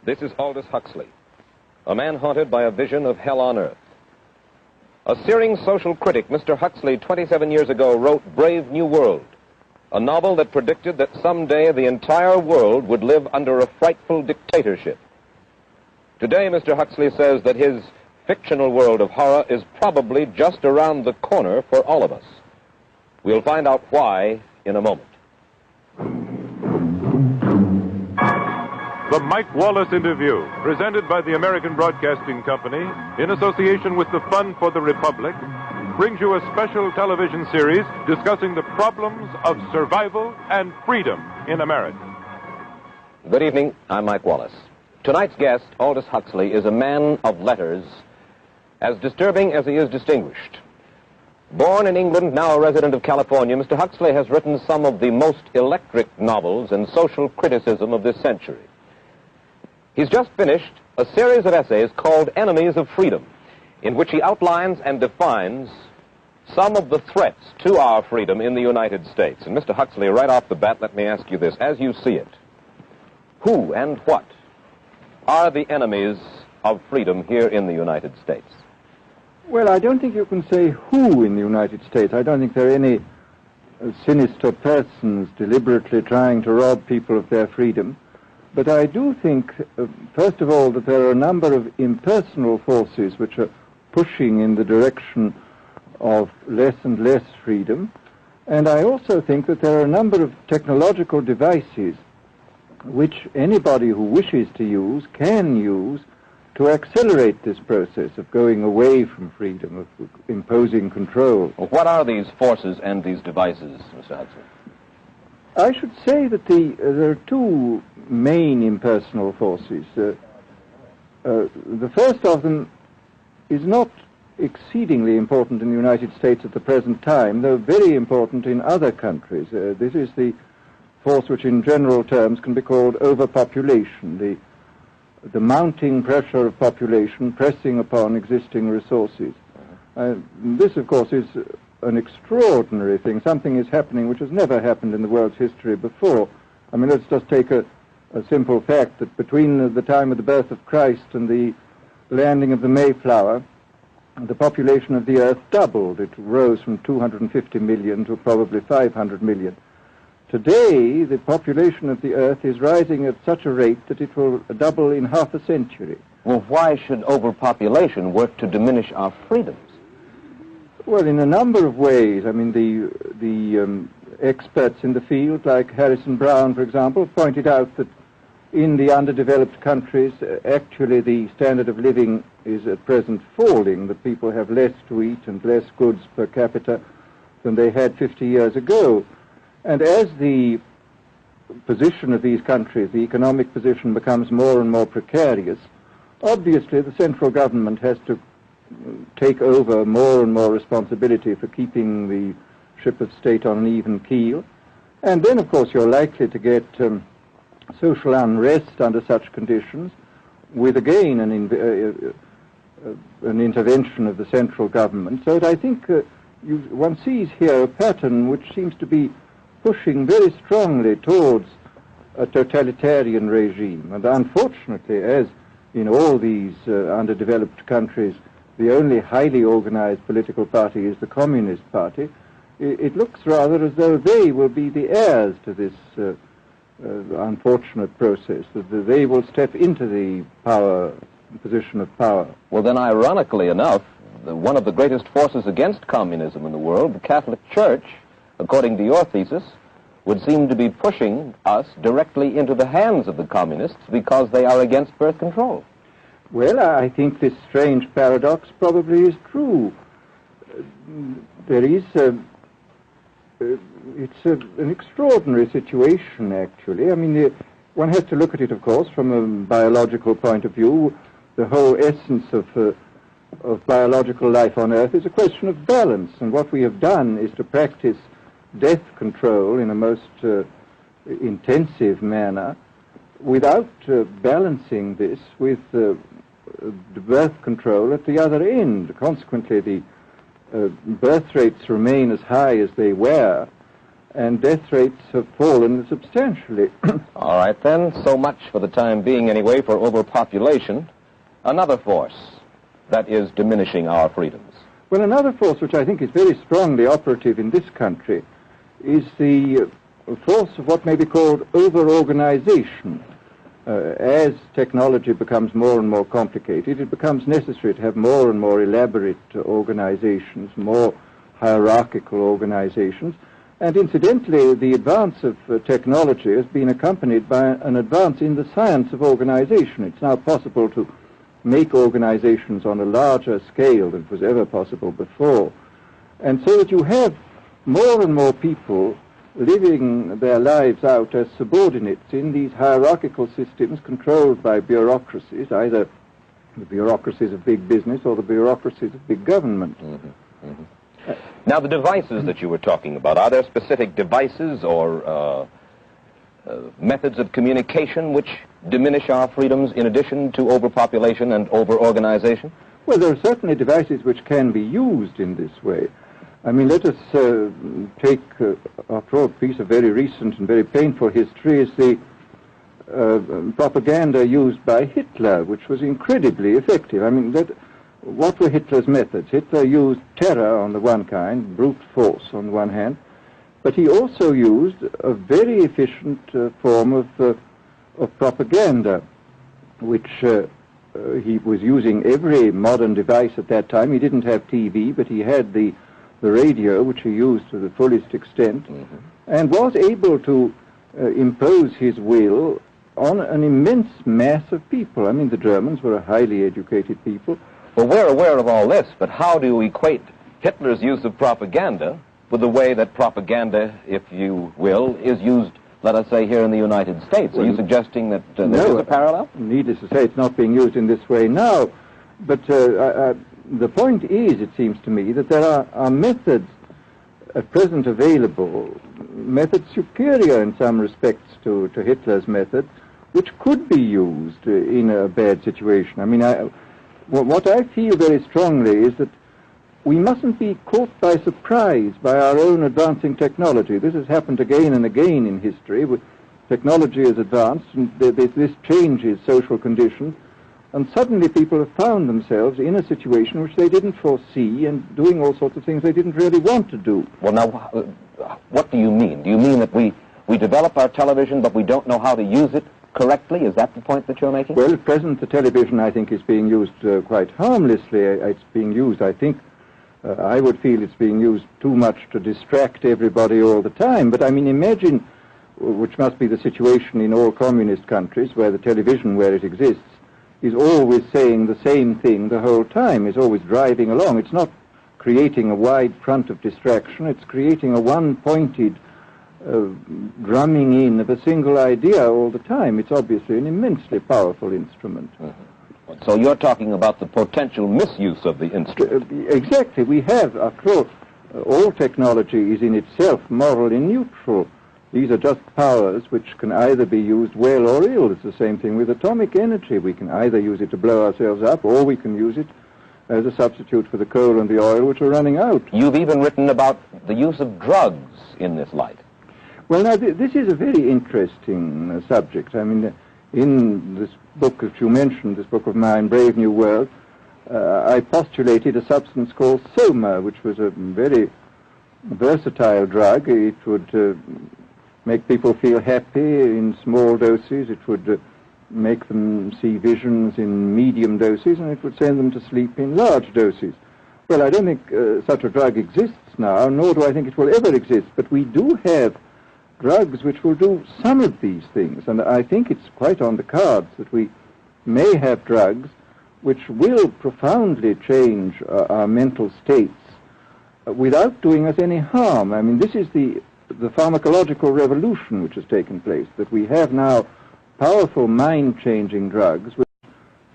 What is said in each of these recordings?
This is Aldous Huxley, a man haunted by a vision of hell on earth. A searing social critic, Mr. Huxley, 27 years ago, wrote Brave New World, a novel that predicted that someday the entire world would live under a frightful dictatorship. Today, Mr. Huxley says that his fictional world of horror is probably just around the corner for all of us. We'll find out why in a moment. The Mike Wallace Interview, presented by the American Broadcasting Company in association with the Fund for the Republic, brings you a special television series discussing the problems of survival and freedom in America. Good evening. I'm Mike Wallace. Tonight's guest, Aldous Huxley, is a man of letters, as disturbing as he is distinguished. Born in England, now a resident of California, Mr. Huxley has written some of the most electric novels and social criticism of this century. He's just finished a series of essays called Enemies of Freedom, in which he outlines and defines some of the threats to our freedom in the United States. And Mr. Huxley, right off the bat, let me ask you this. As you see it, who and what are the enemies of freedom here in the United States? Well, I don't think you can say who in the United States. I don't think there are any sinister persons deliberately trying to rob people of their freedom. But I do think, first of all, that there are a number of impersonal forces which are pushing in the direction of less and less freedom. And I also think that there are a number of technological devices which anybody who wishes to use can use to accelerate this process of going away from freedom, of imposing control. Well, what are these forces and these devices, Mr. Huxley? I should say that there are two main impersonal forces. The first of them is not exceedingly important in the United States at the present time, though very important in other countries. This is the force which in general terms can be called overpopulation, the mounting pressure of population pressing upon existing resources. This, of course, is an extraordinary thing. Something is happening which has never happened in the world's history before. I mean, let's just take a simple fact that between the time of the birth of Christ and the landing of the Mayflower, the population of the Earth doubled. It rose from 250 million to probably 500 million. Today, the population of the Earth is rising at such a rate that it will double in half a century. Well, why should overpopulation work to diminish our freedoms? Well, in a number of ways. I mean, the experts in the field, like Harrison Brown, for example, pointed out that in the underdeveloped countries, actually the standard of living is at present falling, that people have less to eat and less goods per capita than they had 50 years ago. And as the position of these countries, the economic position, becomes more and more precarious, obviously the central government has to take over more and more responsibility for keeping the ship of state on an even keel. And then, of course, you're likely to get social unrest under such conditions, with again an intervention of the central government. So that I think one sees here a pattern which seems to be pushing very strongly towards a totalitarian regime. And unfortunately, as in all these underdeveloped countries, the only highly organized political party is the Communist Party, it looks rather as though they will be the heirs to this unfortunate process, that they will step into the position of power. Well, then, ironically enough, one of the greatest forces against communism in the world, the Catholic Church, according to your thesis, would seem to be pushing us directly into the hands of the communists because they are against birth control. Well, I think this strange paradox probably is true. There is it's an extraordinary situation, actually. I mean, one has to look at it, of course, from a biological point of view. The whole essence of biological life on Earth is a question of balance, and what we have done is to practice death control in a most intensive manner without balancing this with birth control at the other end. Consequently, the birth rates remain as high as they were, and death rates have fallen substantially. All right, then. So much for the time being, anyway, for overpopulation. Another force that is diminishing our freedoms. Well, another force which I think is very strongly operative in this country is the force of what may be called over-organization. As technology becomes more and more complicated, it becomes necessary to have more and more elaborate organizations, more hierarchical organizations. And incidentally, the advance of technology has been accompanied by an advance in the science of organization. It's now possible to make organizations on a larger scale than was ever possible before. And so that you have more and more people living their lives out as subordinates in these hierarchical systems controlled by bureaucracies, either the bureaucracies of big business or the bureaucracies of big government. Now, the devices that you were talking about, are there specific devices or methods of communication which diminish our freedoms in addition to overpopulation and over-organization? Well, there are certainly devices which can be used in this way. I mean, let us take, after all, a piece of very recent and very painful history is the propaganda used by Hitler, which was incredibly effective. I mean, what were Hitler's methods? Hitler used terror on the one kind, brute force on the one hand, but he also used a very efficient form of propaganda, which he was using every modern device at that time. He didn't have TV, but he had the radio, which he used to the fullest extent, and was able to impose his will on an immense mass of people. I mean, the Germans were a highly educated people. Well, we're aware of all this, but how do you equate Hitler's use of propaganda with the way that propaganda, if you will, is used, let us say, here in the United States? Are you suggesting that there is a parallel? Needless to say, it's not being used in this way now, but the point is, it seems to me, that there are methods at present available, methods superior in some respects to Hitler's method, which could be used in a bad situation. I mean, what I feel very strongly is that we mustn't be caught by surprise by our own advancing technology. This has happened again and again in history. Technology has advanced, and this changes social conditions, and suddenly people have found themselves in a situation which they didn't foresee and doing all sorts of things they didn't really want to do. Well, now, what do you mean? Do you mean that we develop our television, but we don't know how to use it correctly? Is that the point that you're making? Well, at present, the television, I think, is being used quite harmlessly. It's being used, I think, I would feel it's being used too much to distract everybody all the time. But, I mean, imagine, which must be the situation in all communist countries, where the television, where it exists, is always saying the same thing the whole time, is always driving along. It's not creating a wide front of distraction, it's creating a one-pointed drumming in of a single idea all the time. It's obviously an immensely powerful instrument. So you're talking about the potential misuse of the instrument. Exactly. We have, after all technology is in itself morally neutral. These are just powers which can either be used well or ill. It's the same thing with atomic energy. We can either use it to blow ourselves up, or we can use it as a substitute for the coal and the oil, which are running out. You've even written about the use of drugs in this light. Well, now, this is a very interesting subject. I mean, in this book that you mentioned, this book of mine, Brave New World, I postulated a substance called Soma, which was a very versatile drug. It would make people feel happy in small doses. It would make them see visions in medium doses, and it would send them to sleep in large doses. Well, I don't think such a drug exists now, nor do I think it will ever exist, but we do have drugs which will do some of these things, and I think it's quite on the cards that we may have drugs which will profoundly change our mental states without doing us any harm. I mean, this is the pharmacological revolution which has taken place, that we have now powerful mind-changing drugs which,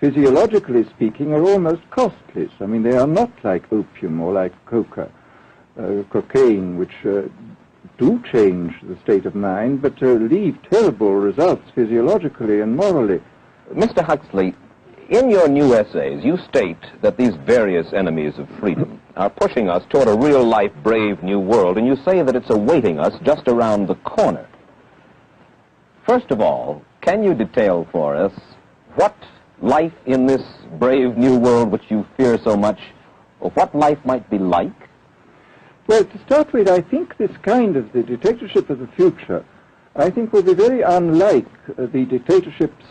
physiologically speaking, are almost costless. I mean, they are not like opium or like cocaine, which do change the state of mind, but leave terrible results physiologically and morally. Mr. Huxley, in your new essays, you state that these various enemies of freedom, are pushing us toward a real-life, brave new world, and you say that it's awaiting us just around the corner. First of all, can you detail for us what life in this brave new world which you fear so much, or what life might be like? Well, to start with, I think this kind of the dictatorship of the future, I think will be very unlike the dictatorships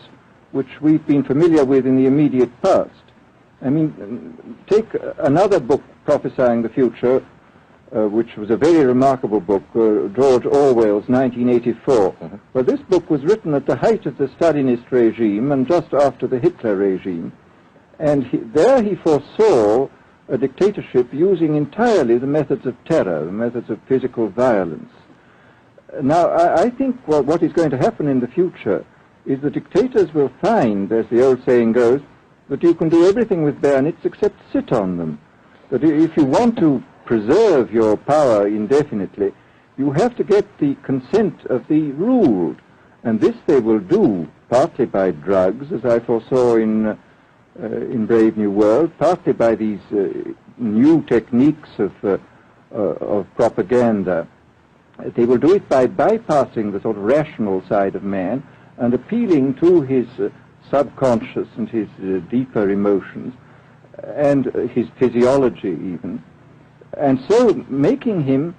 which we've been familiar with in the immediate past. I mean, take another book prophesying the future, which was a very remarkable book, George Orwell's 1984. Well, this book was written at the height of the Stalinist regime and just after the Hitler regime. And there he foresaw a dictatorship using entirely the methods of terror, the methods of physical violence. Now, I think what is going to happen in the future is the dictators will find, as the old saying goes, that you can do everything with bayonets except sit on them. That if you want to preserve your power indefinitely, you have to get the consent of the ruled. And this they will do partly by drugs, as I foresaw in Brave New World, partly by these new techniques of propaganda. They will do it by bypassing the sort of rational side of man and appealing to his subconscious and his deeper emotions and his physiology even, and so making him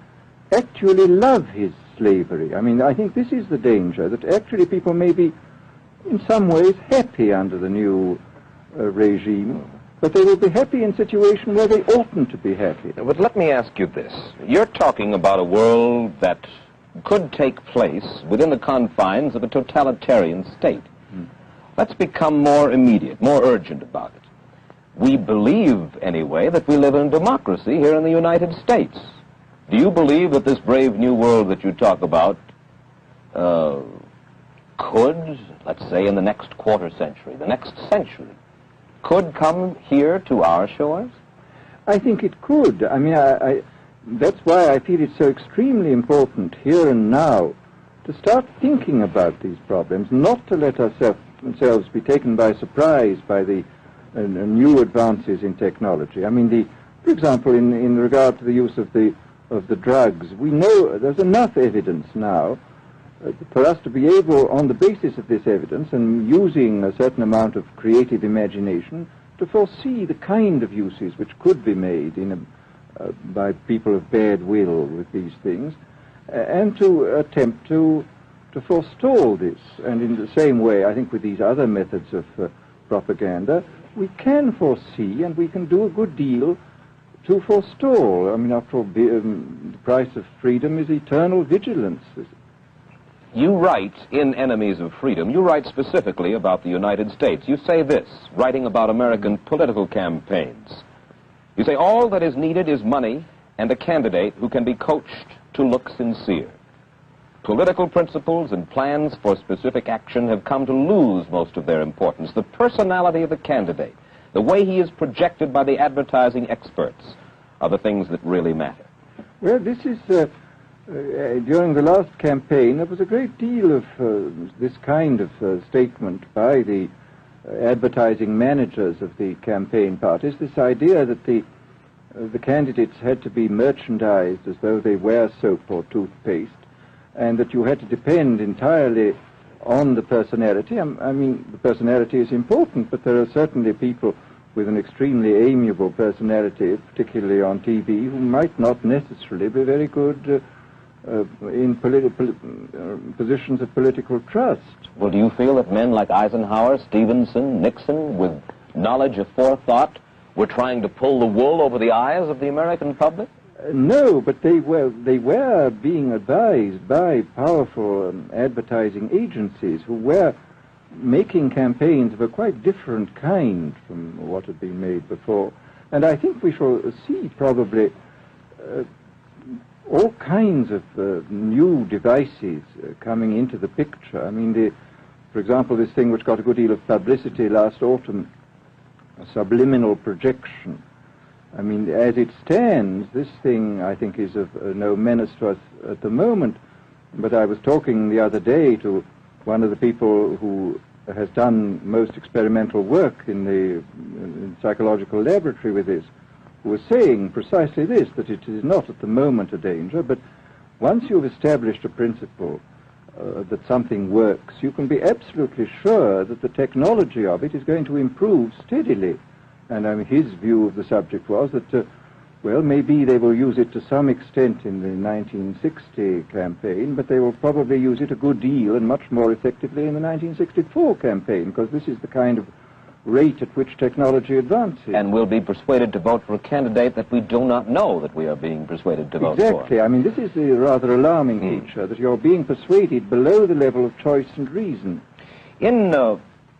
actually love his slavery. I mean, I think this is the danger, that actually people may be in some ways happy under the new regime, but they will be happy in situations where they oughtn't to be happy. But let me ask you this. You're talking about a world that could take place within the confines of a totalitarian state. Let's become more immediate, more urgent about it. We believe, anyway, that we live in a democracy here in the United States. Do you believe that this brave new world that you talk about could, let's say in the next quarter century, the next century, could come here to our shores? I think it could. I mean, that's why I feel it's so extremely important here and now to start thinking about these problems, not to let ourselves be taken by surprise by the new advances in technology. I mean, for example, in regard to the use of the drugs, we know there's enough evidence now for us to be able, on the basis of this evidence and using a certain amount of creative imagination, to foresee the kind of uses which could be made by people of bad will with these things, and to attempt to forestall this. And in the same way, I think with these other methods of propaganda, we can foresee and we can do a good deal to forestall. I mean, after all, the price of freedom is eternal vigilance. You write in Enemies of Freedom, you write specifically about the United States. You say this, writing about American political campaigns. You say, all that is needed is money and a candidate who can be coached to look sincere. Political principles and plans for specific action have come to lose most of their importance. The personality of the candidate, the way he is projected by the advertising experts, are the things that really matter. Well, this is... during the last campaign, there was a great deal of this kind of statement by the advertising managers of the campaign parties, this idea that the candidates had to be merchandised as though they were soap or toothpaste, and that you had to depend entirely on the personality. I mean, the personality is important, but there are certainly people with an extremely amiable personality, particularly on TV, who might not necessarily be very good in positions of political trust. Well, do you feel that men like Eisenhower, Stevenson, Nixon, with knowledge of forethought, were trying to pull the wool over the eyes of the American public? No, but they were being advised by powerful advertising agencies who were making campaigns of a quite different kind from what had been made before. And I think we shall see probably all kinds of new devices coming into the picture. I mean, for example, this thing which got a good deal of publicity last autumn, subliminal projection. I mean, as it stands, this thing, I think, is of no menace to us at the moment. But I was talking the other day to one of the people who has done most experimental work in the psychological laboratory with this, who was saying precisely this, that it is not at the moment a danger, but once you've established a principle that something works, you can be absolutely sure that the technology of it is going to improve steadily. And I mean, his view of the subject was that, well, maybe they will use it to some extent in the 1960 campaign, but they will probably use it a good deal and much more effectively in the 1964 campaign, because this is the kind of rate at which technology advances. And we'll be persuaded to vote for a candidate that we do not know that we are being persuaded to vote for. Exactly. I mean, this is the rather alarming feature, that you're being persuaded below the level of choice and reason. In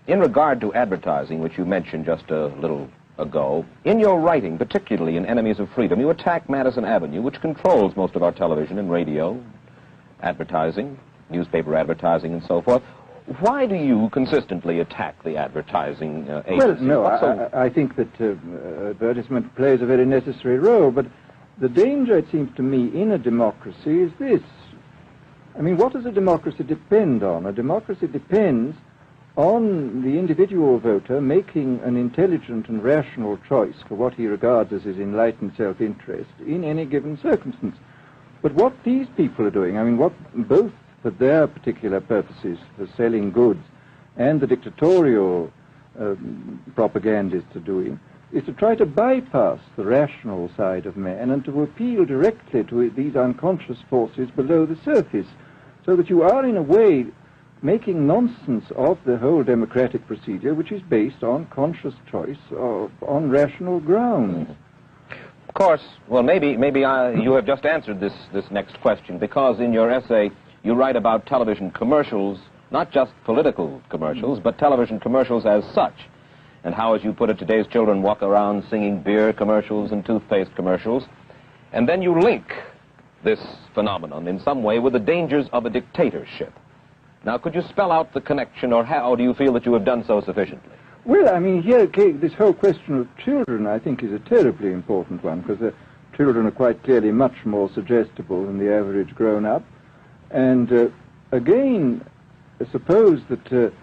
regard to advertising, which you mentioned just a little ago, in your writing, particularly in Enemies of Freedom, you attack Madison Avenue, which controls most of our television and radio advertising, newspaper advertising, and so forth. Why do you consistently attack the advertising agency? Well, no, I think that advertisement plays a very necessary role, but the danger, it seems to me, in a democracy is this. I mean, what does a democracy depend on? A democracy depends on the individual voter making an intelligent and rational choice for what he regards as his enlightened self-interest in any given circumstance. But what these people are doing, I mean, what both for their particular purposes, for selling goods, and the dictatorial propagandists are doing, is to try to bypass the rational side of man and to appeal directly to these unconscious forces below the surface, so that you are, in a way, making nonsense of the whole democratic procedure, which is based on conscious choice on rational grounds. Of course, well, maybe you have just answered this next question, because in your essay you write about television commercials, not just political commercials, but television commercials as such, and how, as you put it, today's children walk around singing beer commercials and toothpaste commercials, and then you link this phenomenon in some way with the dangers of a dictatorship. Now, could you spell out the connection, or how do you feel that you have done so sufficiently? Well, I mean, here, this whole question of children, I think, is a terribly important one, because the children are quite clearly much more suggestible than the average grown-up. And again, suppose that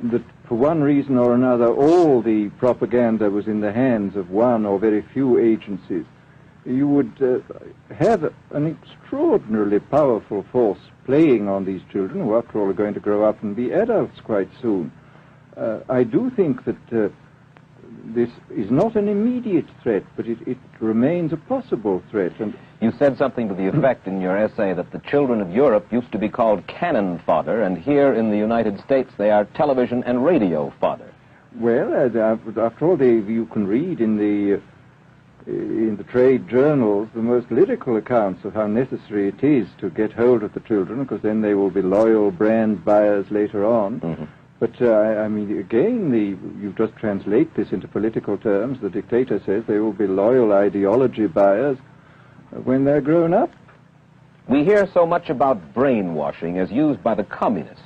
that for one reason or another all the propaganda was in the hands of one or very few agencies, you would have an extraordinarily powerful force playing on these children, who after all are going to grow up and be adults quite soon. I do think that this is not an immediate threat, but it remains a possible threat. And you said something to the effect in your essay that the children of Europe used to be called cannon fodder, and here in the United States they are television and radio fodder. Well, after all, you can read in the trade journals the most lyrical accounts of how necessary it is to get hold of the children, because then they will be loyal brand buyers later on. Mm-hmm. But, I mean, again, you just translate this into political terms. The dictator says they will be loyal ideology buyers when they're grown up. We hear so much about brainwashing as used by the communists.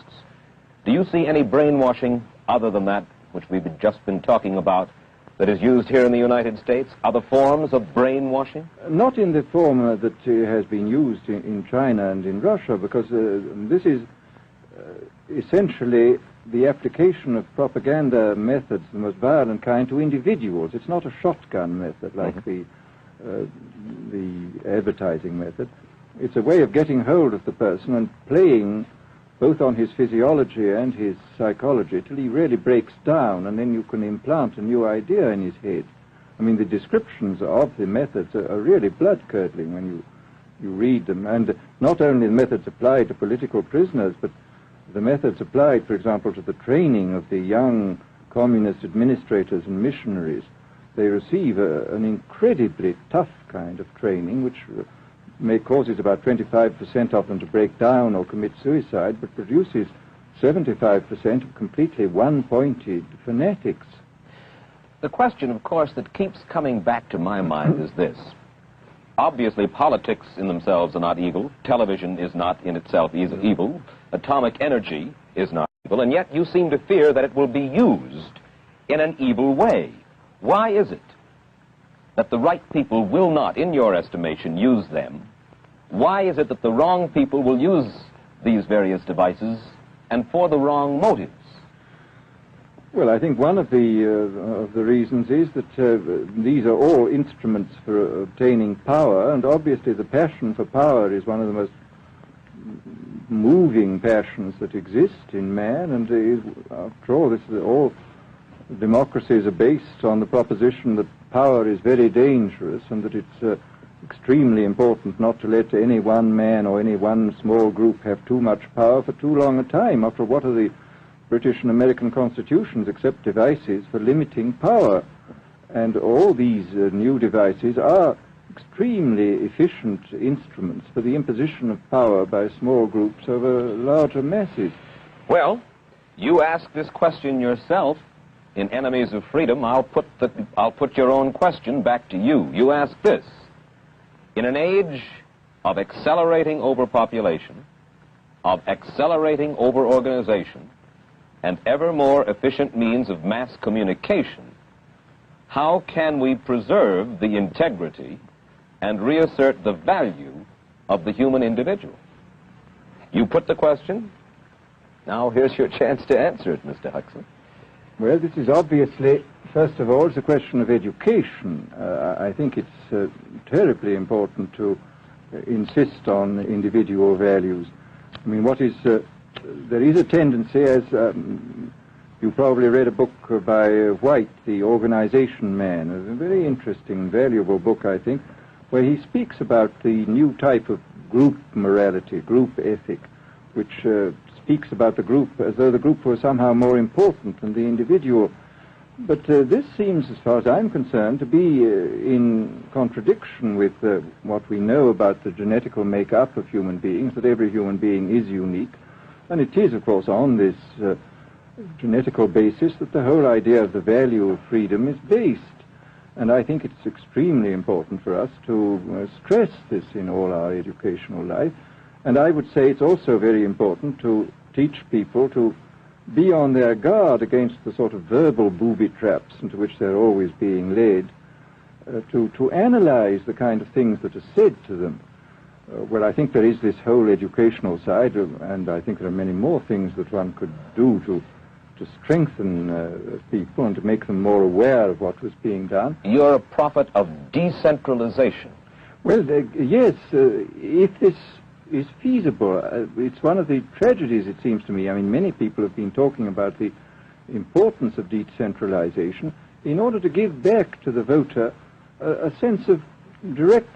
Do you see any brainwashing other than that which we've just been talking about that is used here in the United States? Other forms of brainwashing? Not in the form that has been used in China and in Russia, because this is essentially the application of propaganda methods, the most violent kind, to individuals. It's not a shotgun method like the advertising method. It's a way of getting hold of the person and playing both on his physiology and his psychology till he really breaks down, and then you can implant a new idea in his head. I mean, the descriptions of the methods are really blood-curdling when you read them, and not only the methods applied to political prisoners, but the methods applied, for example, to the training of the young communist administrators and missionaries. They receive an incredibly tough kind of training, which causes about 25% of them to break down or commit suicide, but produces 75% of completely one-pointed fanatics. The question, of course, that keeps coming back to my mind is this. Obviously, politics in themselves are not evil. Television is not in itself evil. Atomic energy is not evil. And yet you seem to fear that it will be used in an evil way. Why is it that the right people will not, in your estimation, use them? Why is it that the wrong people will use these various devices and for the wrong motives? Well, I think one of the reasons is that these are all instruments for obtaining power, and obviously the passion for power is one of the most moving passions that exist in man, and after all, all democracies are based on the proposition that power is very dangerous and that it's extremely important not to let any one man or any one small group have too much power for too long a time. After all, what are the British and American constitutions except devices for limiting power? And all these new devices are extremely efficient instruments for the imposition of power by small groups over larger masses. Well, you ask this question yourself in Enemies of Freedom. I'll put your own question back to you. You ask this: in an age of accelerating overpopulation, of accelerating overorganization, and ever more efficient means of mass communication, how can we preserve the integrity and reassert the value of the human individual? You put the question. Now here's your chance to answer it, Mr. Huxley. Well, this is obviously, first of all, it's a question of education. I think it's terribly important to insist on individual values. I mean, there is a tendency, as you probably read a book by White, The Organization Man, a very interesting, valuable book, I think, where he speaks about the new type of group morality, group ethic, which speaks about the group as though the group was somehow more important than the individual. But this seems, as far as I'm concerned, to be in contradiction with what we know about the genetical makeup of human beings, that every human being is unique. And it is, of course, on this genetical basis that the whole idea of the value of freedom is based. And I think it's extremely important for us to stress this in all our educational life. And I would say it's also very important to teach people to be on their guard against the sort of verbal booby traps into which they're always being led, to analyze the kind of things that are said to them. Well, I think there is this whole educational side, and I think there are many more things that one could do to strengthen people and to make them more aware of what was being done. You're a prophet of decentralization. Well, yes, if this is feasible. It's one of the tragedies, it seems to me. I mean, many people have been talking about the importance of decentralization in order to give back to the voter a sense of direct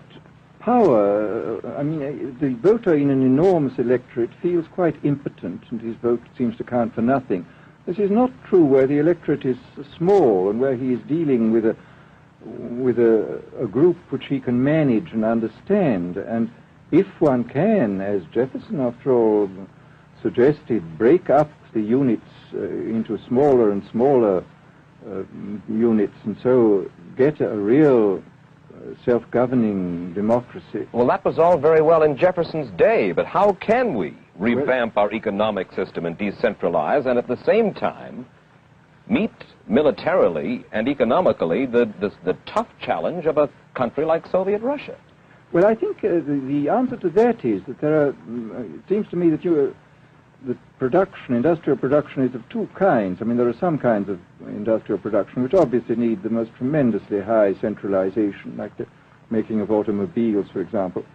power. I mean, the voter in an enormous electorate feels quite impotent, and his vote seems to count for nothing. This is not true where the electorate is small and where he is dealing with a group which he can manage and understand. And if one can, as Jefferson, after all, suggested, break up the units into smaller and smaller units and so get a real self-governing democracy. Well, that was all very well in Jefferson's day, but how can we revamp our economic system and decentralize and at the same time meet militarily and economically the tough challenge of a country like Soviet Russia? Well, I think the answer to that is that there are, it seems to me that industrial production is of two kinds. I mean, there are some kinds of industrial production which obviously need the most tremendously high centralization, like the making of automobiles, for example.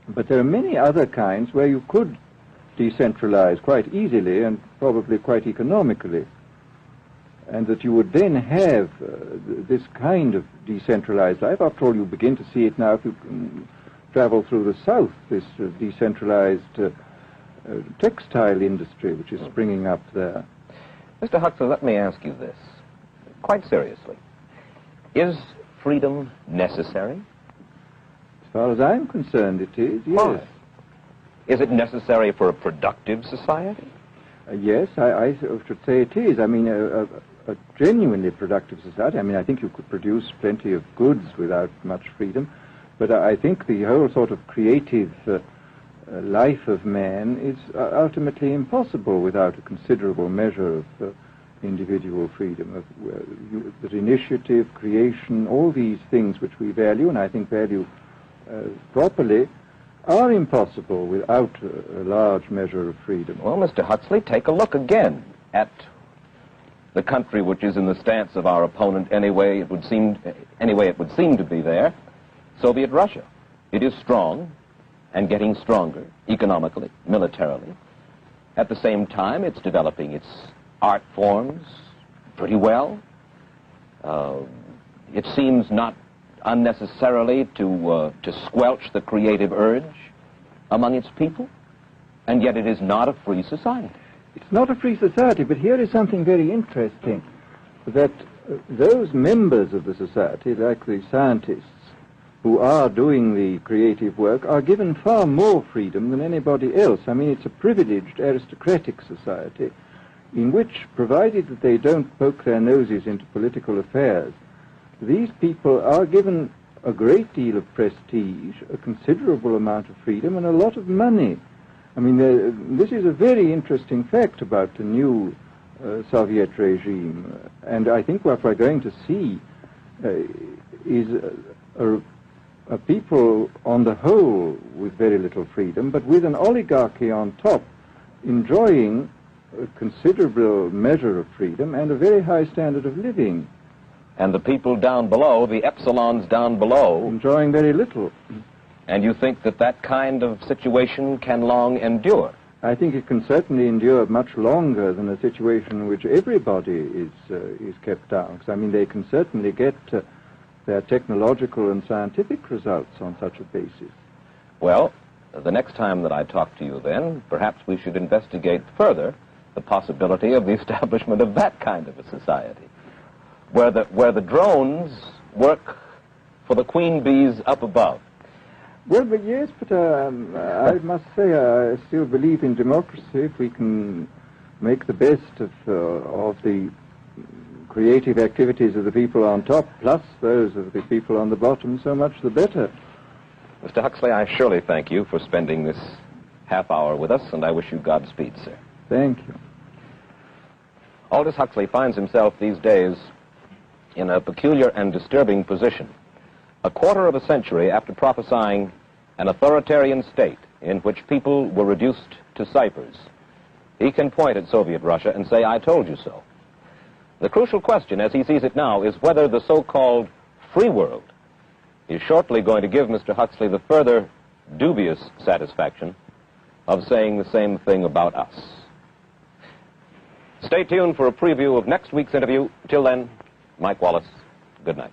But there are many other kinds where you could decentralize quite easily and probably quite economically, and that you would then have this kind of decentralized life. After all, you begin to see it now if you travel through the South, this decentralized textile industry which is springing up there. Mr. Huxley, let me ask you this, quite seriously. Is freedom necessary? As far as I'm concerned, it is, yes. Why? Is it necessary for a productive society? Yes, I should say it is. I mean, a genuinely productive society. I mean, I think you could produce plenty of goods without much freedom, but I think the whole sort of creative life of man is ultimately impossible without a considerable measure of individual freedom, that initiative, creation, all these things which we value, and I think value properly, are impossible without a large measure of freedom. Well, Mr. Huxley, take a look again at the country which is in the stance of our opponent anyway it would seem to be there, Soviet Russia. It is strong and getting stronger economically, militarily. At the same time, it's developing its art forms pretty well. It seems not unnecessarily to squelch the creative urge among its people, and yet it is not a free society. It's not a free society, but here is something very interesting, that those members of the society, like the scientists who are doing the creative work, are given far more freedom than anybody else. I mean, it's a privileged aristocratic society in which, provided that they don't poke their noses into political affairs, these people are given a great deal of prestige, a considerable amount of freedom, and a lot of money. I mean, this is a very interesting fact about the new Soviet regime, and I think what we're going to see is a people on the whole with very little freedom, but with an oligarchy on top enjoying a considerable measure of freedom and a very high standard of living. And the people down below, the epsilons down below, enjoying very little. And you think that that kind of situation can long endure? I think it can certainly endure much longer than a situation in which everybody is kept down. Because, I mean, they can certainly get their technological and scientific results on such a basis. Well, the next time that I talk to you then, perhaps we should investigate further the possibility of the establishment of that kind of a society, where the drones work for the queen bees up above. Well, but yes, but I must say I still believe in democracy. If we can make the best of the creative activities of the people on top, plus those of the people on the bottom, so much the better. Mr. Huxley, I surely thank you for spending this half hour with us, and I wish you Godspeed, sir. Thank you. Aldous Huxley finds himself these days in a peculiar and disturbing position. A quarter of a century after prophesying an authoritarian state in which people were reduced to ciphers, he can point at Soviet Russia and say, "I told you so." The crucial question, as he sees it now, is whether the so-called free world is shortly going to give Mr. Huxley the further dubious satisfaction of saying the same thing about us. Stay tuned for a preview of next week's interview. Till then, Mike Wallace, good night.